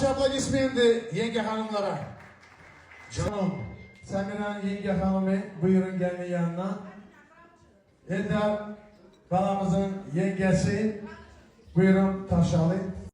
Alkış aplodismenti yenge hanımlara. Canım, Semiran yenge hanımı buyurun gelin yanına. Eda balamızın yengesi buyurun taşalı.